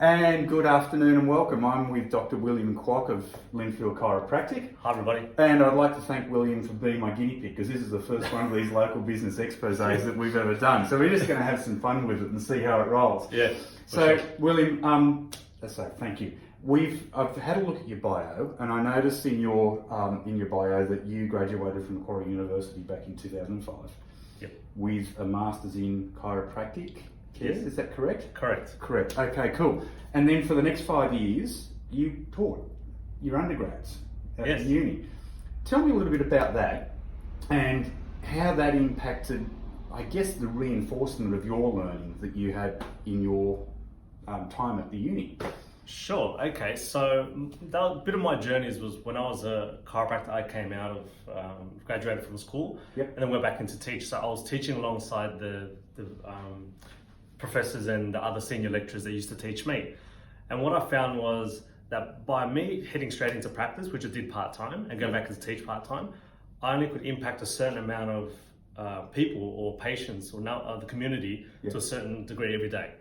And good afternoon and welcome. I'm with Dr. William Kwok of Linfield Chiropractic. Hi everybody. And I'd like to thank William for being my guinea pig because this is the first one of these local business exposés that we've ever done. So we're just going to have some fun with it and see how it rolls. Yeah. So William, thank you. I've had a look at your bio, and I noticed in your bio that you graduated from Macquarie University back in 2005. Yep. With a master's in chiropractic. Yes, is that correct? Correct. Correct. Okay, cool. And then for the next 5 years, you taught your undergrads at uni. Tell me a little bit about that and how that impacted, I guess, the reinforcement of your learning that you had in your time at the uni. Sure. Okay. So a bit of my journeys was when I was a chiropractor. I came out of graduated from school, and then went back into teach. So I was teaching alongside the professors and the other senior lecturers that used to teach me. And what I found was that by me heading straight into practice, which I did part-time, and going back to teach part-time, I only could impact a certain amount of people or patients or the community to a certain degree every day.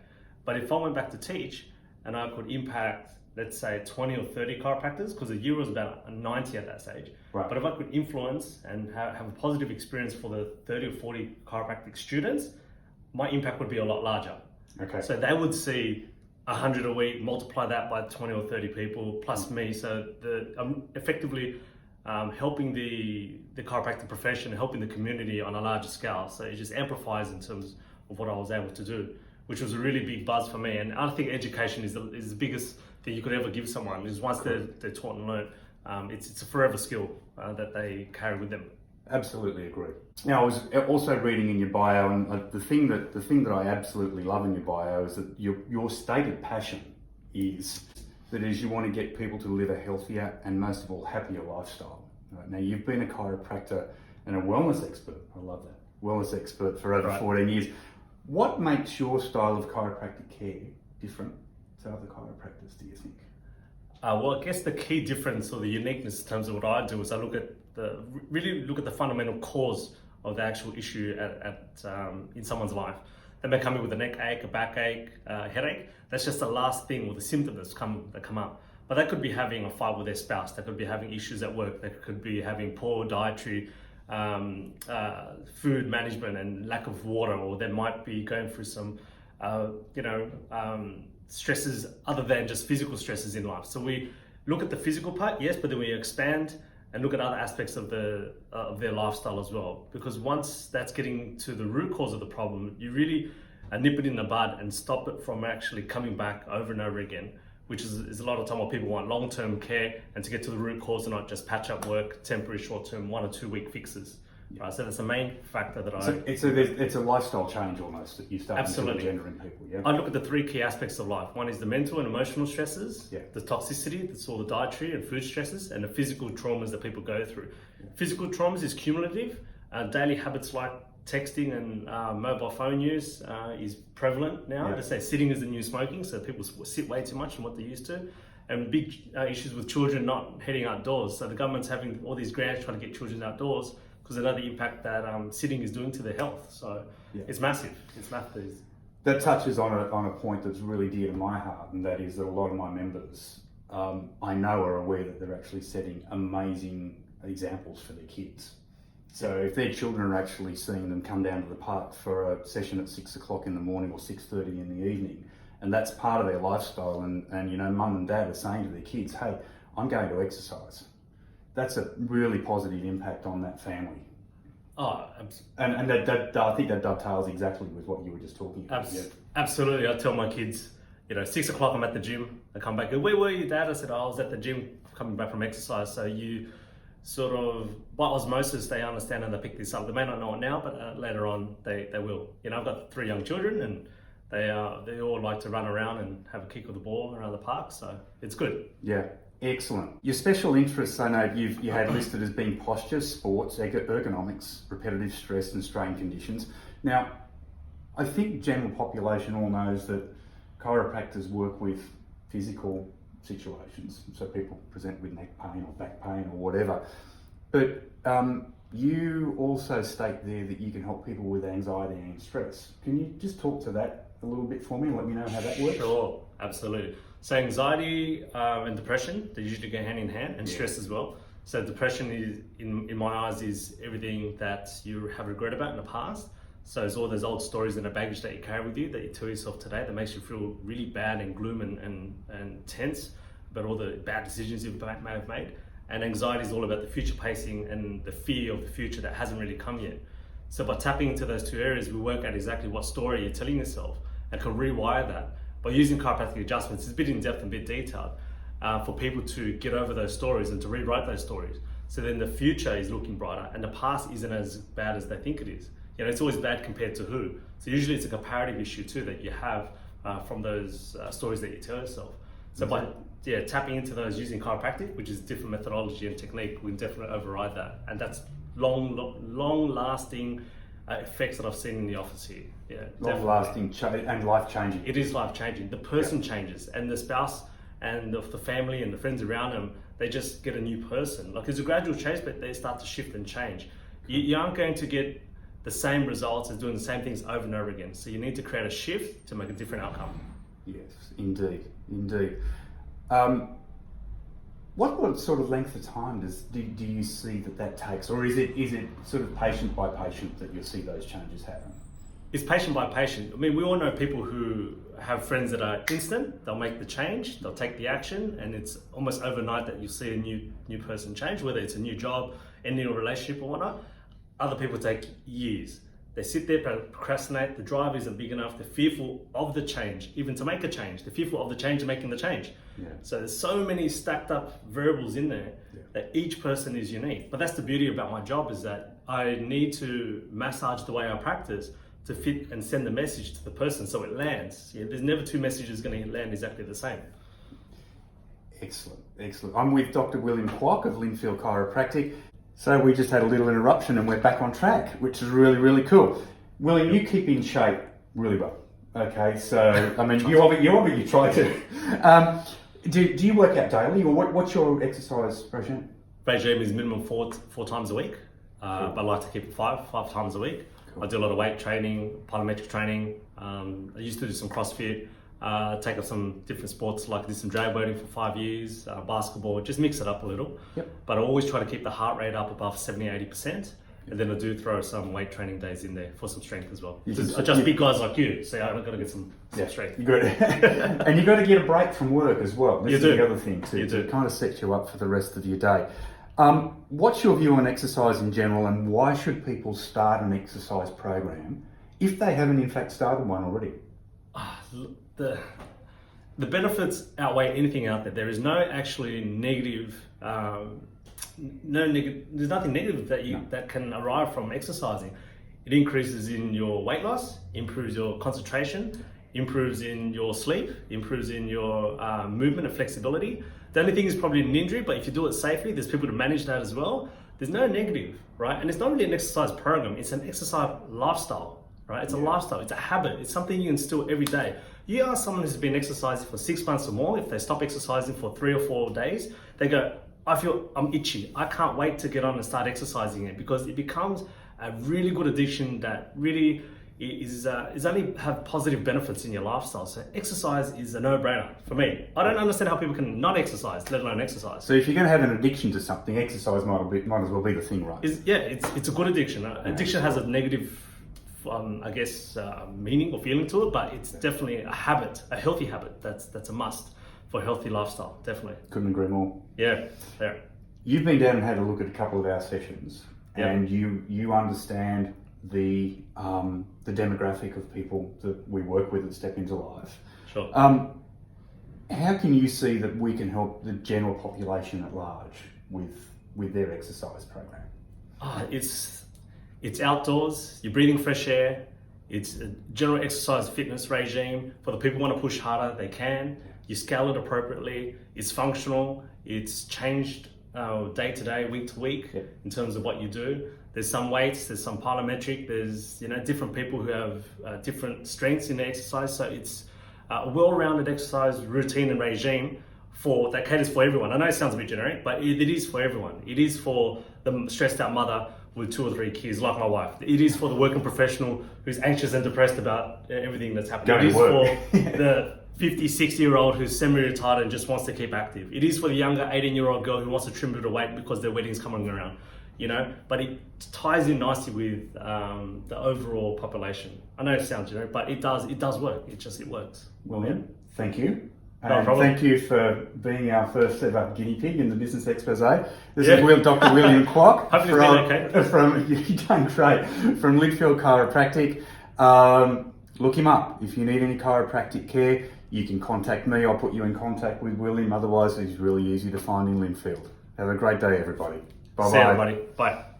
But if I went back to teach and I could impact, let's say 20 or 30 chiropractors, because the year was about 90 at that stage. Right. But if I could influence and have a positive experience for the 30 or 40 chiropractic students, my impact would be a lot larger. Okay. So they would see 100 a week, multiply that by 20 or 30 people plus me. So I'm effectively helping the chiropractic profession, helping the community on a larger scale. So it just amplifies in terms of what I was able to do, which was a really big buzz for me. And I think education is the biggest thing you could ever give someone, is once they're taught and learned, it's a forever skill that they carry with them. Absolutely agree. Now, I was also reading in your bio, and the thing that I absolutely love in your bio is that your stated passion is that you want to get people to live a healthier and most of all happier lifestyle. Right? Now, you've been a chiropractor and a wellness expert. I love that. Wellness expert for over 14 years. What makes your style of chiropractic care different to other chiropractors, do you think? Well, I guess the key difference or the uniqueness in terms of what I do is I really look at the fundamental cause of the actual issue in someone's life. They may come in with a neck ache, a backache, a headache. That's just the last thing or the symptom that come up. But they could be having a fight with their spouse. They could be having issues at work. They could be having poor dietary food management and lack of water, or they might be going through some, stresses other than just physical stresses in life. So we look at the physical part, yes, but then we expand and look at other aspects of their lifestyle as well. Because once that's getting to the root cause of the problem, you really nip it in the bud and stop it from actually coming back over and over again, which is a lot of time what people want, long-term care, and to get to the root cause and not just patch up work, temporary, short-term, 1 or 2 week fixes. Yeah. Right, so that's the main factor that it's a lifestyle change almost that you start to engender in people. Yeah. I look at the 3 key aspects of life. One is the mental and emotional stresses, the toxicity, that's all the dietary and food stresses, and the physical traumas that people go through. Yeah. Physical traumas is cumulative. Daily habits like texting and mobile phone use is prevalent now. Yeah. They say sitting is the new smoking, so people sit way too much than what they used to. And big issues with children not heading outdoors. So the government's having all these grants trying to get children outdoors, because of the impact that sitting is doing to their health. So it's massive. It's massive. That touches on a point that's really dear to my heart, and that is that a lot of my members I know are aware that they're actually setting amazing examples for their kids. So if their children are actually seeing them come down to the park for a session at 6 o'clock in the morning or 6:30 in the evening, and that's part of their lifestyle, and mum and dad are saying to their kids, hey, I'm going to exercise. That's a really positive impact on that family. Oh, and that I think that dovetails exactly with what you were just talking about. Absolutely. I tell my kids, 6 o'clock I'm at the gym. They come back, where were you, Dad? I said, I was at the gym coming back from exercise. So you sort of, by osmosis, they understand and they pick this up. They may not know it now, but later on they will. I've got 3 young children, and they all like to run around and have a kick with the ball around the park. So it's good. Yeah. Excellent. Your special interests, I know you had listed as being posture, sports, ergonomics, repetitive stress and strain conditions. Now, I think general population all knows that chiropractors work with physical situations. So people present with neck pain or back pain or whatever. But you also state there that you can help people with anxiety and stress. Can you just talk to that a little bit for me and let me know how that works? Sure. Absolutely. So anxiety and depression, they usually go hand in hand, and stress as well. So depression is, in my eyes, is everything that you have regret about in the past. So it's all those old stories and the baggage that you carry with you that you tell yourself today that makes you feel really bad and gloom and tense about all the bad decisions you may have made. And anxiety is all about the future pacing and the fear of the future that hasn't really come yet. So by tapping into those two areas, we work out exactly what story you're telling yourself and can rewire that. By using chiropractic adjustments, it's a bit in depth and a bit detailed for people to get over those stories and to rewrite those stories. So then the future is looking brighter and the past isn't as bad as they think it is. You know, it's always bad compared to who. So usually it's a comparative issue too that you have from those stories that you tell yourself. So by tapping into those using chiropractic, which is different methodology and technique, we can definitely override that. And that's long-lasting effects that I've seen in the office here. Yeah, long-lasting and life-changing. It is life-changing. The person changes, and the spouse and the family and the friends around them, they just get a new person. Like, it's a gradual change, but they start to shift and change. You aren't going to get the same results as doing the same things over and over again. So you need to create a shift to make a different outcome. Yes, indeed. What sort of length of time do you see that takes, or is it sort of patient by patient that you'll see those changes happen? It's patient by patient. I mean, we all know people who have friends that are instant. They'll make the change, they'll take the action, and it's almost overnight that you see a new person change, whether it's a new job, a new relationship or whatnot. Other people take years. They sit there, procrastinate, the drive isn't big enough, they're fearful of the change, even to make a change. They're fearful of the change and making the change. Yeah. So there's so many stacked up variables in there that each person is unique. But that's the beauty about my job, is that I need to massage the way I practice to fit and send the message to the person so it lands. Yeah, there's never two messages going to land exactly the same. Excellent. I'm with Dr. William Kwok of Linfield Chiropractic. So we just had a little interruption and we're back on track, which is really, really cool. William, you keep in shape really well. Okay, so I mean, you obviously try to. Do you work out daily, or what's your exercise regime? Regime is minimum four times a week, but I like to keep it five times a week. Cool. I do a lot of weight training, plyometric training. I used to do some CrossFit. Take up some different sports, like did some drag boating for 5 years, basketball, just mix it up a little. Yep. But I always try to keep the heart rate up above 70-80%. And then I do throw some weight training days in there for some strength as well. I just big guys like you, so I've got to get some strength. You got and you've got to get a break from work as well. This is the other thing too. It kind of sets you up for the rest of your day. What's your view on exercise in general, and why should people start an exercise program if they haven't in fact started one already? The benefits outweigh anything out there. There is no actually negative, there's nothing negative that can arrive from exercising. It increases in your weight loss, improves your concentration, improves in your sleep, improves in your movement and flexibility. The only thing is probably an injury, but if you do it safely, there's people to manage that as well. There's no negative, right? And it's not really an exercise program, it's an exercise lifestyle. Right? It's a lifestyle, it's a habit, it's something you instill every day. You ask someone who's been exercising for 6 months or more, if they stop exercising for 3 or 4 days, they go, I'm itchy. I can't wait to get on and start exercising it, because it becomes a really good addiction that really is only have positive benefits in your lifestyle. So exercise is a no-brainer for me. I don't understand how people can not exercise, let alone exercise. So if you're going to have an addiction to something, exercise might as well be the thing, right? It's a good addiction. Addiction has a negative meaning or feeling to it, but it's definitely a habit, a healthy habit. That's a must for a healthy lifestyle, definitely. Couldn't agree more. Yeah, there. You've been down and had a look at a couple of our sessions, and you understand the demographic of people that we work with at Step Into Life. Sure. How can you see that we can help the general population at large with their exercise program? It's outdoors, you're breathing fresh air, it's a general exercise fitness regime. For the people who want to push harder, they can. You scale it appropriately, it's functional, it's changed day to day, week to week in terms of what you do. There's some weights, there's some plyometric, there's different people who have different strengths in their exercise. So it's a well-rounded exercise routine and regime that caters for everyone. I know it sounds a bit generic, but it is for everyone. It is for the stressed out mother with 2 or 3 kids, like my wife. It is for the working professional who's anxious and depressed about everything that's happening. It is for the 50, 60-year-old who's semi-retired and just wants to keep active. It is for the younger 18-year-old girl who wants to trim a bit of weight because their wedding's coming around, you know, but it ties in nicely with the overall population. I know it sounds generic, but it does work. It works. William, thank you. No And problem. thank you for being our first ever guinea pig in the business expose. This is Dr. William Kwok Hopefully it's been okay. from you've done great, from Lidfield Chiropractic. Look him up. If you need any chiropractic care, you can contact me. I'll put you in contact with William. Otherwise, he's really easy to find in Linfield. Have a great day, everybody. Bye-bye. See you, everybody. Bye.